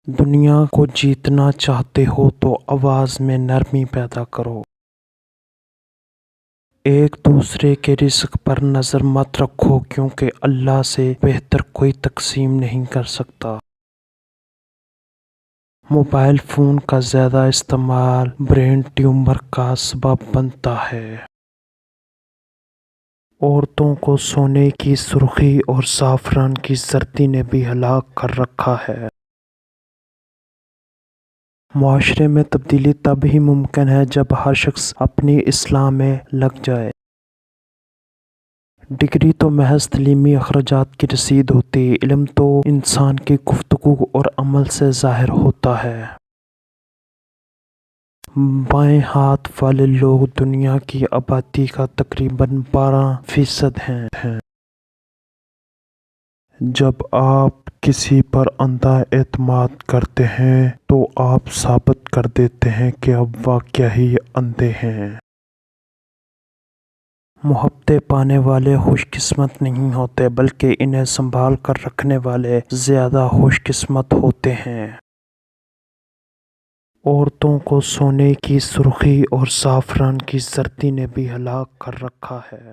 دنیا کو جیتنا چاہتے ہو تو آواز میں نرمی پیدا کرو۔ ایک دوسرے کے رزق پر نظر مت رکھو کیونکہ اللہ سے بہتر کوئی تقسیم نہیں کر سکتا۔ موبائل فون کا زیادہ استعمال برین ٹیومر کا سبب بنتا ہے۔ عورتوں کو سونے کی سرخی اور زعفران کی زردی نے بھی ہلاک کر رکھا ہے۔ معاشرے میں تبدیلی تب ہی ممکن ہے جب ہر شخص اپنی اصلاح میں لگ جائے۔ ڈگری تو محض تعلیمی اخراجات کی رسید ہوتی، علم تو انسان کی گفتگو اور عمل سے ظاہر ہوتا ہے۔ بائیں ہاتھ والے لوگ دنیا کی آبادی کا تقریباً 12% ہیں۔ جب آپ کسی پر اندھا اعتماد کرتے ہیں تو آپ ثابت کر دیتے ہیں کہ آپ واقعی ہی اندھے ہیں۔ محبتیں پانے والے خوش قسمت نہیں ہوتے بلکہ انہیں سنبھال کر رکھنے والے زیادہ خوش قسمت ہوتے ہیں۔ عورتوں کو سونے کی سرخی اور زعفران کی زردی نے بھی ہلاک کر رکھا ہے۔